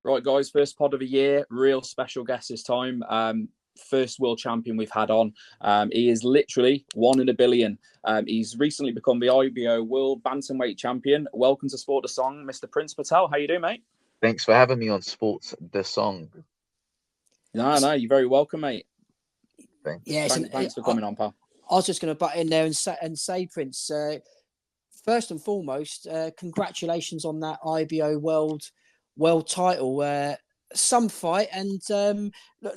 Right, guys, first pod of the year. Real special guest this time. First world champion we've had on. He is literally 1 in a billion. He's recently become the IBO World Bantamweight Champion. Welcome to Sport the Song, Mr. Prince Patel. How you doing, mate? Thanks for having me on Sports the Song. No, you're very welcome, mate. Thanks. Yeah, Thanks for coming on, pal. I was just going to butt in there and say Prince, first and foremost, congratulations on that IBO world title. Some fight, and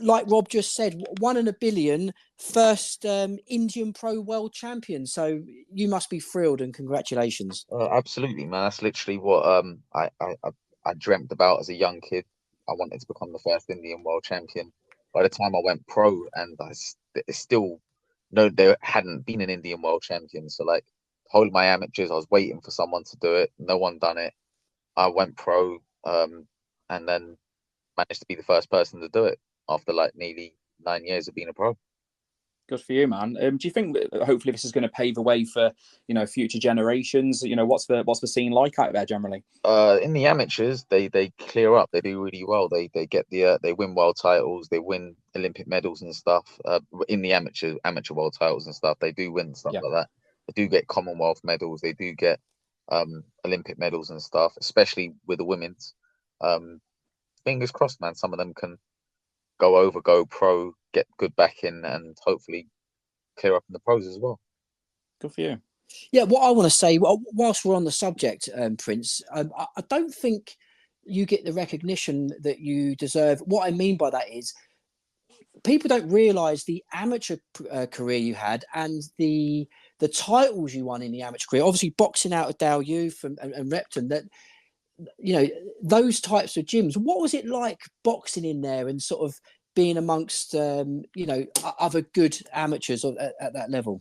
like Rob just said, 1 in a billion, first Indian pro world champion. So you must be thrilled, and congratulations. Absolutely, man. That's literally what I dreamt about as a young kid. I wanted to become the first Indian world champion. By the time I went pro, and it's still no, there hadn't been an Indian world champion. So like, the whole of my amateurs, I was waiting for someone to do it. No one done it. I went pro, and then managed to be the first person to do it after like nearly 9 years of being a pro. Good for you, man. Do you think that hopefully this is going to pave the way for future generations? What's the scene like out there generally? In the amateurs, they clear up. They do really well. They get they win world titles. They win Olympic medals and stuff. In the amateur world titles and stuff, they do win stuff like that. They do get Commonwealth medals. They do get Olympic medals and stuff, especially with the women's. Fingers crossed, man. Some of them can go pro, get good backing, and hopefully clear up in the pros as well. Good for you. Yeah, what I want to say, whilst we're on the subject, Prince, I don't think you get the recognition that you deserve. What I mean by that is people don't realise the amateur career you had and the titles you won in the amateur career. Obviously, boxing out of Dale Youth and Repton, that those types of gyms. What was it like boxing in there and sort of being amongst other good amateurs at that level?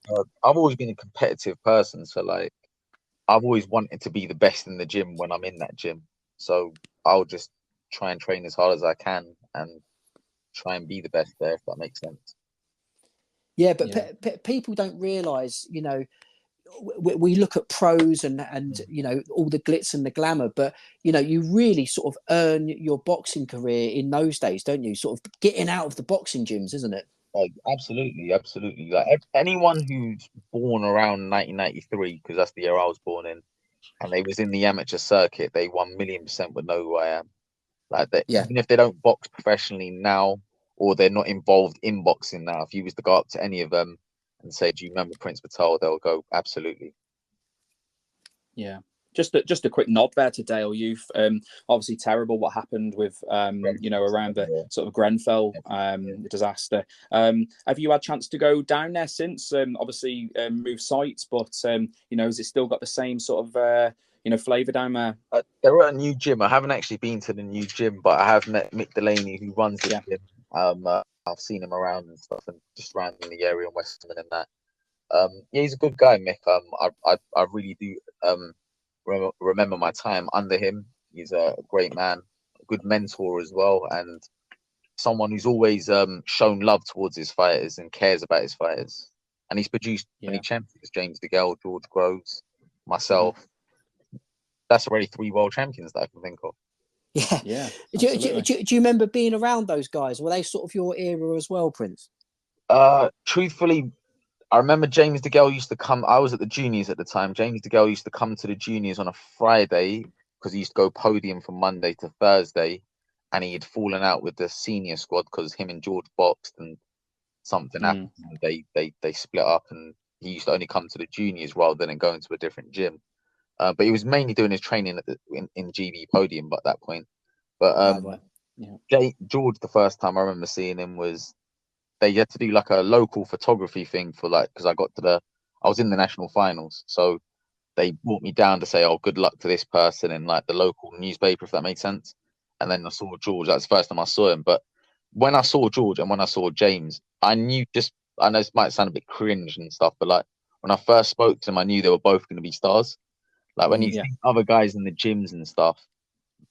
I've always been a competitive person, so like I've always wanted to be the best in the gym when I'm in that gym. So I'll just try and train as hard as I can and try and be the best there, if that makes sense. Yeah, but people don't realise, we look at pros and all the glitz and the glamour, but you really sort of earn your boxing career in those days, don't you? Sort of getting out of the boxing gyms, isn't it? Like absolutely. Like anyone who's born around 1993, because that's the year I was born in, and they was in the amateur circuit, they 1,000,000% would know who I am. Like that, even if they don't box professionally now, or they're not involved in boxing now, if you was to go up to any of them and say, "Do you remember Prince Patel?" They'll go, "Absolutely." Yeah. Just a quick nod there to Dale Youth. Obviously terrible what happened with around the sort of Grenfell disaster. Have you had a chance to go down there since? Obviously moved sites, but has it still got the same sort of flavour down there? They're at a new gym. I haven't actually been to the new gym, but I have met Mick Delaney, who runs the gym. I've seen him around and stuff, and just around in the area in West London and that. Yeah, he's a good guy, Mick. I really do remember my time under him. He's a great man, a good mentor as well, and someone who's always shown love towards his fighters and cares about his fighters. And he's produced many champions: James DeGale, George Groves, myself. That's already 3 world champions that I can think of. Yeah. Do you remember being around those guys? Were they sort of your era as well, Prince? Truthfully, I remember James DeGale used to come. I was at the juniors at the time. James DeGale used to come to the juniors on a Friday because he used to go podium from Monday to Thursday, and he had fallen out with the senior squad because him and George boxed and something happened. They split up, and he used to only come to the juniors rather than going to a different gym. But he was mainly doing his training in GB podium at that point. But George, the first time I remember seeing him was they had to do like a local photography thing for because I was in the national finals, so they brought me down to say, "Oh, good luck to this person," in like the local newspaper, if that made sense. And then I saw George. That's the first time I saw him. But when I saw George and when I saw James, I knew I know this might sound a bit cringe and stuff, but like when I first spoke to them, I knew they were both going to be stars. Like when you see other guys in the gyms and stuff,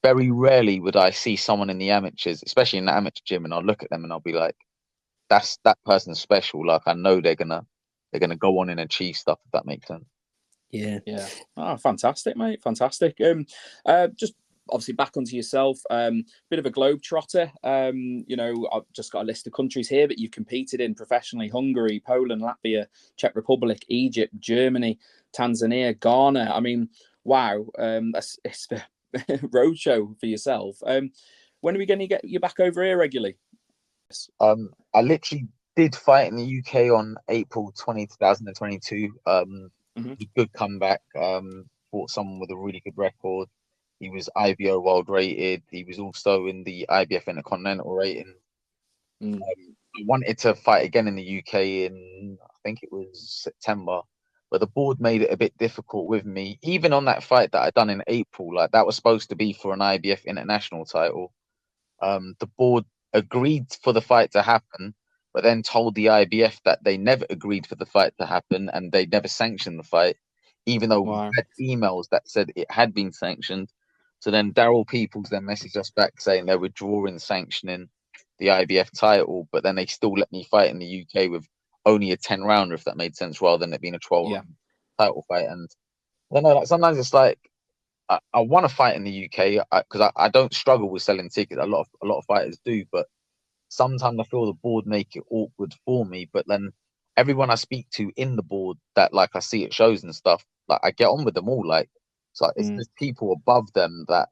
very rarely would I see someone in the amateurs, especially in the amateur gym, and I'll look at them and I'll be like, that person's special. Like I know they're gonna go on and achieve stuff, if that makes sense. Yeah. Oh, fantastic, mate. Fantastic. Just obviously back onto yourself. Bit of a globetrotter. You know, I've just got a list of countries here that you've competed in professionally: Hungary, Poland, Latvia, Czech Republic, Egypt, Germany, Tanzania, Ghana. I mean, wow, it's a roadshow for yourself. When are we going to get you back over here regularly? I literally did fight in the UK on April 20, 2022. Good comeback. Fought someone with a really good record. He was IBO world rated. He was also in the IBF Intercontinental rating. I wanted to fight again in the UK in, I think it was September, but the board made it a bit difficult with me. Even on that fight that I done in April, like that was supposed to be for an IBF International title. The board agreed for the fight to happen, but then told the IBF that they never agreed for the fight to happen and they never sanctioned the fight, even though we had emails that said it had been sanctioned. So then Daryl Peoples then messaged us back saying they were withdrawing sanctioning the IBF title, but then they still let me fight in the UK with only a 10 rounder, if that made sense, rather than it being a 12 title fight. And I don't know, like sometimes it's like I want to fight in the UK because I don't struggle with selling tickets. A lot of fighters do, but sometimes I feel the board make it awkward for me. But then everyone I speak to in the board that like I see at shows and stuff, like I get on with them all. Like it's just people above them that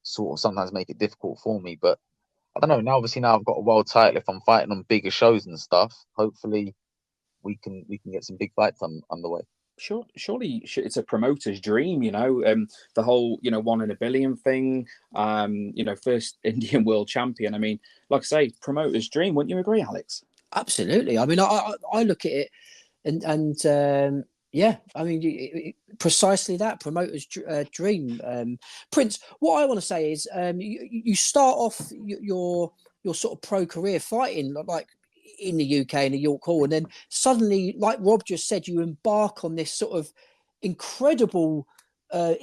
sort of sometimes make it difficult for me. But I don't know. Now obviously now I've got a world title. If I'm fighting on bigger shows and stuff, hopefully we can get some big fights on the way. Surely it's a promoter's dream, you know, the whole, you know, 1 in a billion thing, you know, first Indian world champion. I mean, like I say, promoter's dream. Wouldn't you agree, Alex? Absolutely. I mean, I look at it and yeah, I mean, precisely that, promoter's dream. Prince, what I want to say is you start off your sort of pro career fighting like in the UK in the York Hall, and then suddenly, like Rob just said, you embark on this sort of incredible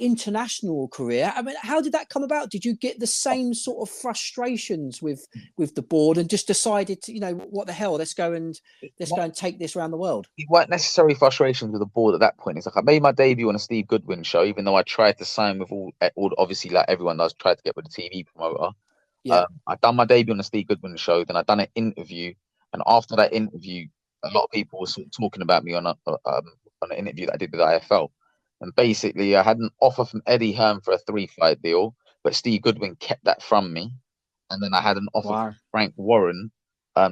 international career. I mean, how did that come about? Did you get the same sort of frustrations with the board and just decided to, you know, what the hell, let's go and take this around the world? It weren't necessarily frustrations with the board at that point. It's like I made my debut on a Steve Goodwin show, even though I tried to sign with all obviously, like everyone does, tried to get with a TV promoter. I done my debut on a Steve Goodwin show, then I done an interview. And after that interview, a lot of people were sort of talking about me on an interview that I did with IFL. And basically, I had an offer from Eddie Hearn for a 3-fight deal, but Steve Goodwin kept that from me. And then I had an offer from Frank Warren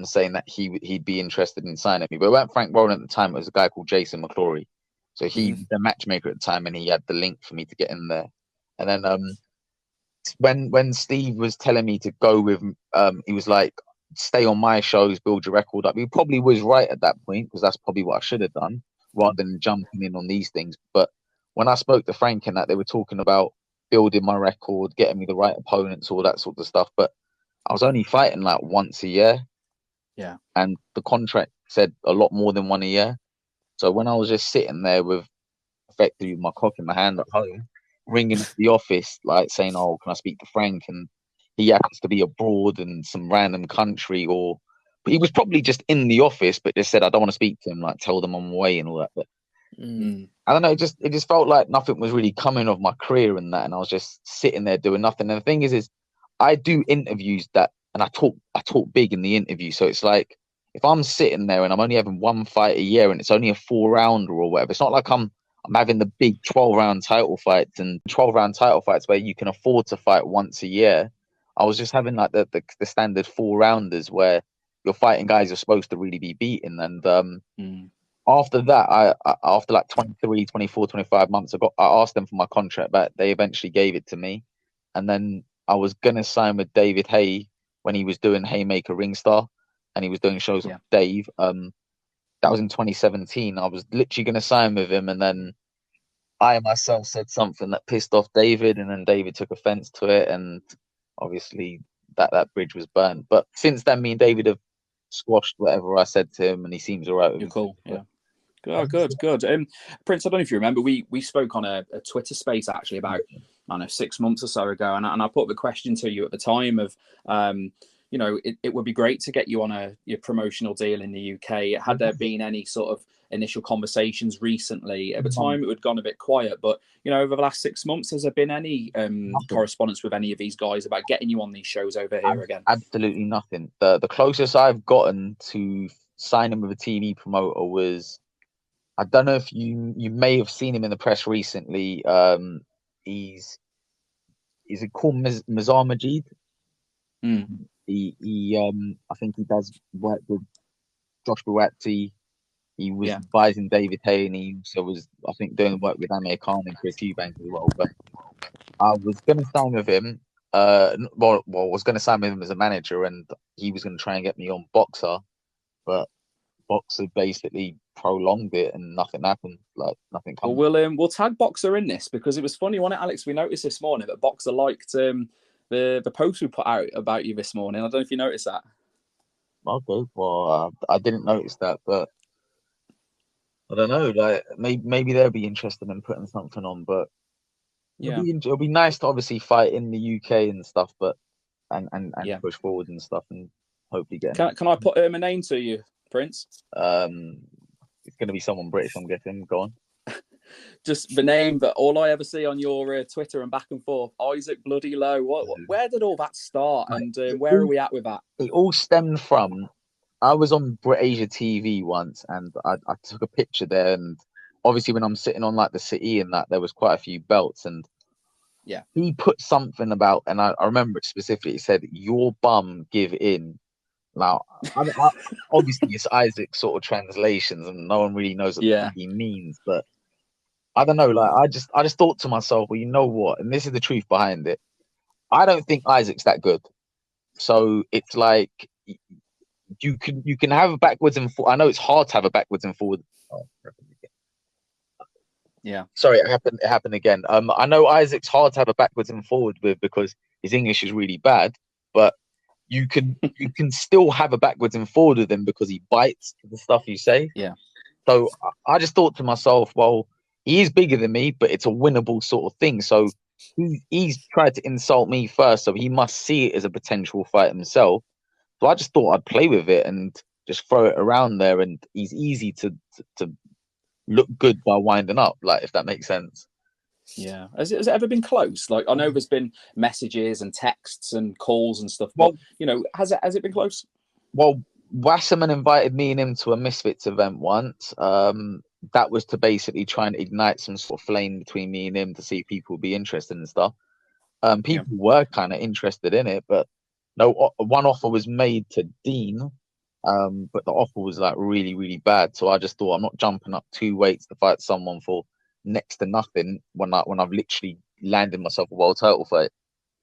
saying that he'd be interested in signing me. But it weren't Frank Warren at the time. It was a guy called Jason McClory. So he was the matchmaker at the time, and he had the link for me to get in there. And then when Steve was telling me to go with, he was like, stay on my shows, build your record up. He probably was right at that point, because that's probably what I should have done rather than jumping in on these things. But when I spoke to Frank and that, they were talking about building my record, getting me the right opponents, all that sort of stuff. But I was only fighting like once a year. Yeah. And the contract said a lot more than one a year. So when I was just sitting there with effectively my cock in my hand at home, ringing up the office, like saying, oh, can I speak to Frank? And he happens to be abroad in some random country, but he was probably just in the office, but just said, I don't want to speak to him, like tell them I'm away and all that. But I don't know, it just felt like nothing was really coming of my career and that, and I was just sitting there doing nothing. And the thing is I do interviews and I talk big in the interview. So it's like if I'm sitting there and I'm only having one fight a year and it's only a 4-rounder or whatever, it's not like I'm having the big 12-round title fights and 12-round title fights where you can afford to fight once a year. I was just having like the standard 4-rounders where you're fighting guys you're supposed to really be beating. And after that, after like 23, 24, 25 months, I asked them for my contract back. They eventually gave it to me. And then I was going to sign with David Hay when he was doing Haymaker Ringstar and he was doing shows with Dave. That was in 2017. I was literally going to sign with him. And then I myself said something that pissed off David, and then David took offense to it. And obviously that bridge was burned. But since then, me and David have squashed whatever I said to him, and he seems all right with You're cool. Yeah. Oh, good. Prince, I don't know if you remember, we spoke on a Twitter space actually about, I don't know, 6 months or so ago, and I put the question to you at the time of, you know, it would be great to get you on your promotional deal in the UK. Had there been any sort of initial conversations recently? At the time, it had gone a bit quiet, but you know, over the last 6 months, has there been any correspondence with any of these guys about getting you on these shows over here again? Absolutely nothing. The closest I've gotten to signing with a TV promoter was, I don't know if you may have seen him in the press recently. He's is it called Mazar Majid? I think he does work with Josh Buatsi. He was advising David Hay, and he also was, I think, doing work with Amir Khan and Chris Eubank as well. But I was going to sign with him. Was going to sign with him as a manager, and he was going to try and get me on Boxer, but Boxer basically prolonged it, and nothing happened. Like nothing. Well, we'll tag Boxer in this, because it was funny, wasn't it, Alex? We noticed this morning that Boxer liked the post we put out about you this morning. I don't know if you noticed that. Okay, well, I didn't notice that, but I don't know. Like maybe they'll be interested in putting something on, but it'll be nice to obviously fight in the UK and stuff, but and push forward and stuff, and hopefully get. Can I put a name to you, Prince? It's going to be someone British, I'm guessing. Go on. Just the name, but all I ever see on your Twitter and back and forth, Isaac Bloody Low. Where did all that start, and where are we at with that? It all stemmed from, I was on BritAsia TV once, and I took a picture there, and obviously when I'm sitting on like the city and that, there was quite a few belts, and he put something about, and I remember it specifically. He said, "Your bum give in." Now, obviously it's Isaac sort of translations, and no one really knows what he means, but I don't know. Like I just thought to myself, well, you know what? And this is the truth behind it. I don't think Isaac's that good. So it's like you can have a backwards and forward. I know it's hard to have a backwards and forward. Sorry, it happened again. I know Isaac's hard to have a backwards and forward with because his English is really bad, but you can still have a backwards and forward with him because he bites the stuff you say. Yeah. So I just thought to myself, well, he is bigger than me, but it's a winnable sort of thing. So he's tried to insult me first, so he must see it as a potential fight himself. So I just thought I'd play with it and just throw it around there, and he's easy to look good by winding up, like, if that makes sense. Yeah. Has it ever been close? Like, I know there's been messages and texts and calls and stuff, but you know, has it been close? Well, Wasserman invited me and him to a Misfits event once. That was to basically try and ignite some sort of flame between me and him to see if people would be interested in stuff. People were kind of interested in it, but no, one offer was made to Dean, but the offer was like really, really bad. So I just thought, I'm not jumping up 2 weights to fight someone for next to nothing when I've literally landed myself a world title fight.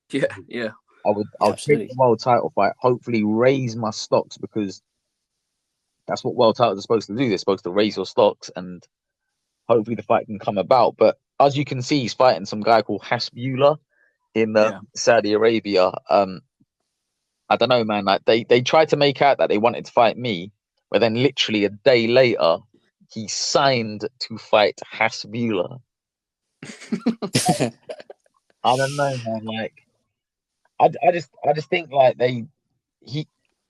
Yeah. I'll take the world title fight, hopefully raise my stocks, because that's what world titles are supposed to do. They're supposed to raise your stocks, and hopefully the fight can come about. But as you can see, he's fighting some guy called Hasbullah in Saudi Arabia. I don't know, man. Like they tried to make out that they wanted to fight me, but then literally a day later, he signed to fight Hasbullah. I don't know, man. Like, I just think like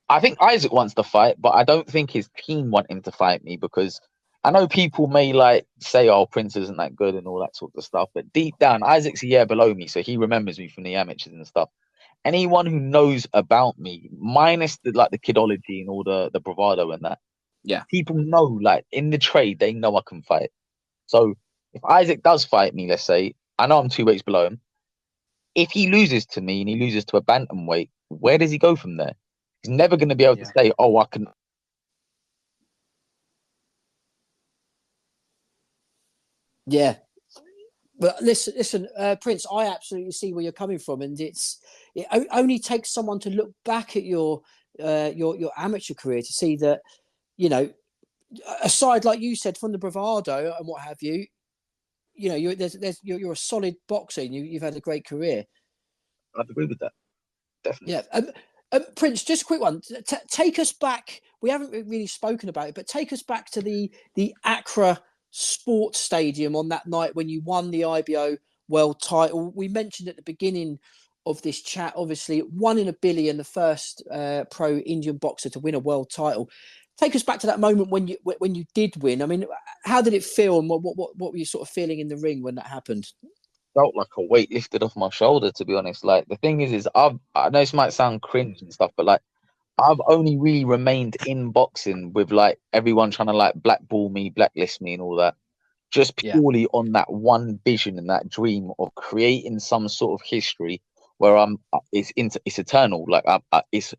I think Isaac wants to fight, but I don't think his team want him to fight me, because I know people may like say, "Oh, Prince isn't that good" and all that sort of stuff, but deep down, Isaac's a year below me, so he remembers me from the amateurs and stuff. Anyone who knows about me, minus the kidology and all the bravado and that, people know, like, in the trade, they know I can fight. So if Isaac does fight me, let's say, I know I'm 2 weights below him. If he loses to me and he loses to a bantamweight, where does he go from there? He's never going to be able to say, "Oh, I can." Yeah. But listen, Prince, I absolutely see where you're coming from, and it only takes someone to look back at your amateur career to see that, you know, aside, like you said, from the bravado and what have you, you know, you're a solid boxer, and you've had a great career. I'd agree with that, definitely. Yeah. Prince, just a quick one. Take us back. We haven't really spoken about it, but take us back to the Accra Sports Stadium on that night when you won the IBO World Title. We mentioned at the beginning of this chat. Obviously, 1 in a billion, the first pro Indian boxer to win a world title. Take us back to that moment when you did win. I mean, how did it feel, and what were you sort of feeling in the ring when that happened? Felt like a weight lifted off my shoulder, to be honest. Like, the thing is I know this might sound cringe and stuff, but like, I've only really remained in boxing with like everyone trying to like blackball me, blacklist me, and all that, just purely on that one vision and that dream of creating some sort of history where it's eternal. Like, it's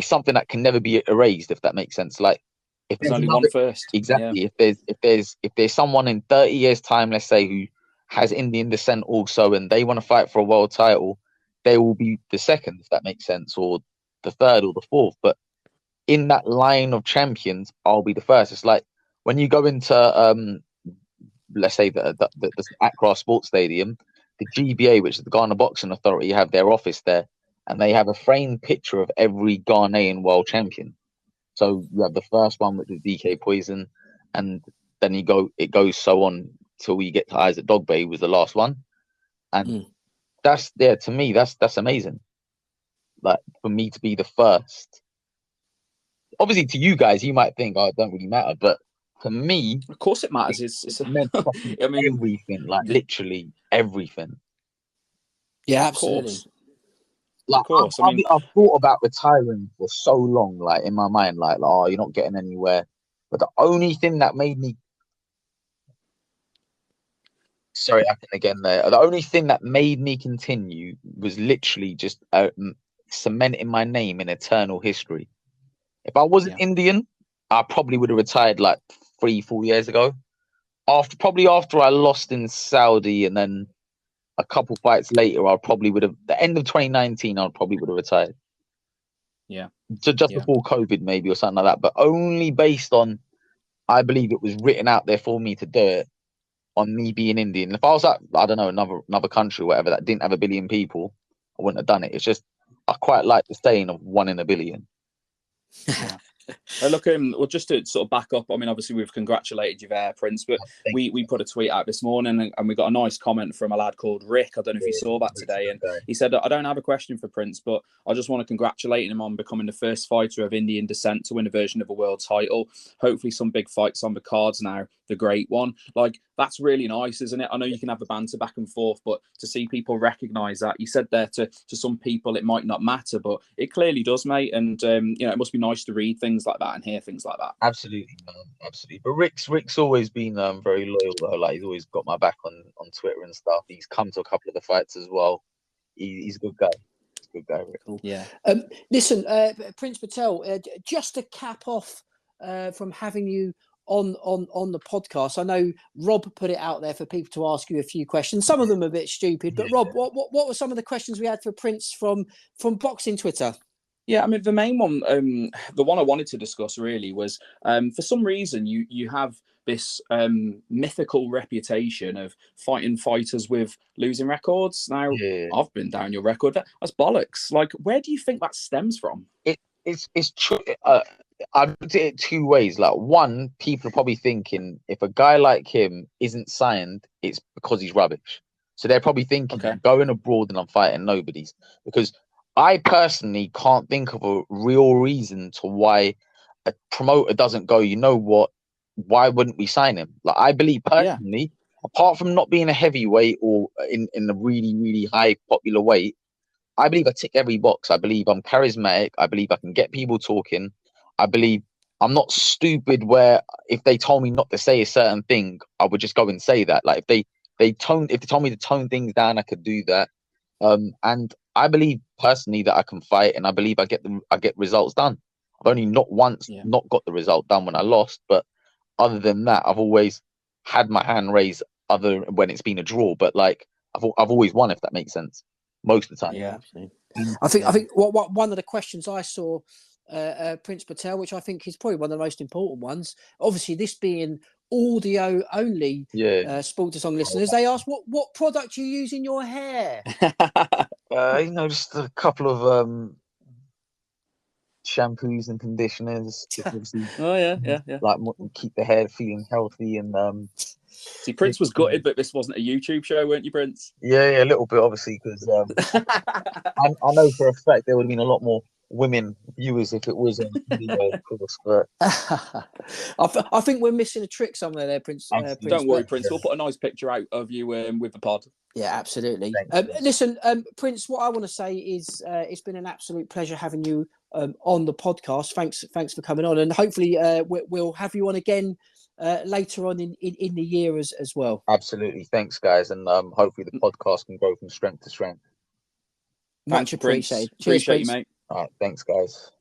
something that can never be erased, if that makes sense. Like, if there's only one first, exactly. Yeah. If there's someone in 30 years' time, let's say, who has Indian descent also, and they want to fight for a world title, they will be the second, if that makes sense, or the third or the fourth. But in that line of champions, I'll be the first. It's like when you go into let's say the Accra Sports Stadium, the GBA, which is the Ghana Boxing Authority, have their office there, and they have a framed picture of every Ghanaian world champion. So you have the first one, which is DK Poison, and then it goes so on till you get to Isaac Dogbe, who was the last one. And that's there, to me, that's amazing. Like, for me to be the first. Obviously, to you guys, you might think, oh, it don't really matter, but to me, of course it matters. It's meant I mean, everything, like literally everything. Yeah, absolutely. Like, I've thought about retiring for so long, like in my mind, like, oh, you're not getting anywhere. But the only thing that made me, sorry, I can again there. The only thing that made me continue was literally just cementing my name in eternal history. If I wasn't Indian, I probably would have retired like 3-4 years ago. After I lost in Saudi, and then a couple fights later, I probably would have. The end of 2019, I probably would have retired. Yeah. So just before COVID, maybe, or something like that. But only based on, I believe it was written out there for me to do it, on me being Indian. If I was at, I don't know, another country or whatever that didn't have 1 billion people, I wouldn't have done it. It's just, I quite like the saying of 1 in a billion. Yeah. Look, well, just to sort of back up, I mean, obviously we've congratulated you there, Prince, but we put a tweet out this morning, and we got a nice comment from a lad called Rick. I don't know if you saw that today, and he said, I don't have a question for Prince, but I just want to congratulate him on becoming the first fighter of Indian descent to win a version of a world title. Hopefully some big fights on the cards now, the great one. Like, that's really nice, isn't it? I know you can have the banter back and forth, but to see people recognise that, you said there, to some people it might not matter, but it clearly does, mate. And it must be nice to read things like that and hear things like that. Absolutely, man, absolutely. But Rick's always been very loyal though. Like, he's always got my back on Twitter and stuff. He's come to a couple of the fights as well. He's a good guy. He's a good guy, Rick. Cool. Yeah. Listen, Prince Patel, just to cap off from having you on the podcast, I know Rob put it out there for people to ask you a few questions. Some of them are a bit stupid, but Rob, what were some of the questions we had for Prince from boxing Twitter? Yeah, I mean, the main one, the one I wanted to discuss really was, for some reason, you have this mythical reputation of fighting fighters with losing records. Now, I've been down your record. That's bollocks. Like, where do you think that stems from? It's true. I looked at it 2 ways. Like, one, people are probably thinking if a guy like him isn't signed, it's because he's rubbish. So they're probably thinking, I'm going abroad and I'm fighting nobodies. Because I personally can't think of a real reason to why a promoter doesn't go, you know what, why wouldn't we sign him? Like, I believe personally, apart from not being a heavyweight or in a really, really high popular weight, I believe I tick every box. I believe I'm charismatic. I believe I can get people talking. I believe I'm not stupid where if they told me not to say a certain thing, I would just go and say that. Like, if they told me to tone things down, I could do that. And I believe personally that I can fight, and I believe I get results done. I've only not once not got the result done when I lost, but other than that, I've always had my hand raised. Other when it's been a draw, but like I've always won, if that makes sense. Most of the time, yeah. Absolutely. I think what one of the questions I saw, Prince Patel, which I think is probably one of the most important ones. Obviously, this being audio only, Sport to Song listeners, they asked what product you use in your hair. Just a couple of shampoos and conditioners. Oh yeah. Like, keep the hair feeling healthy, and See, Prince was gutted that this wasn't a YouTube show, weren't you, Prince? Yeah, a little bit, obviously, because I know for a fact there would have been a lot more women viewers if it was a video, of course. But I think we're missing a trick somewhere there, Prince. Prince, don't worry, Prince. We'll put a nice picture out of you with the pod. Yeah, absolutely. Thanks, Listen, Prince, what I want to say is it's been an absolute pleasure having you on the podcast. Thanks for coming on, and hopefully we'll have you on again later on in the year as well. Absolutely. Thanks, guys, and hopefully the podcast can grow from strength to strength. Much appreciated. Cheers, Cheers, appreciate Prince. you, mate. All right, thanks, guys.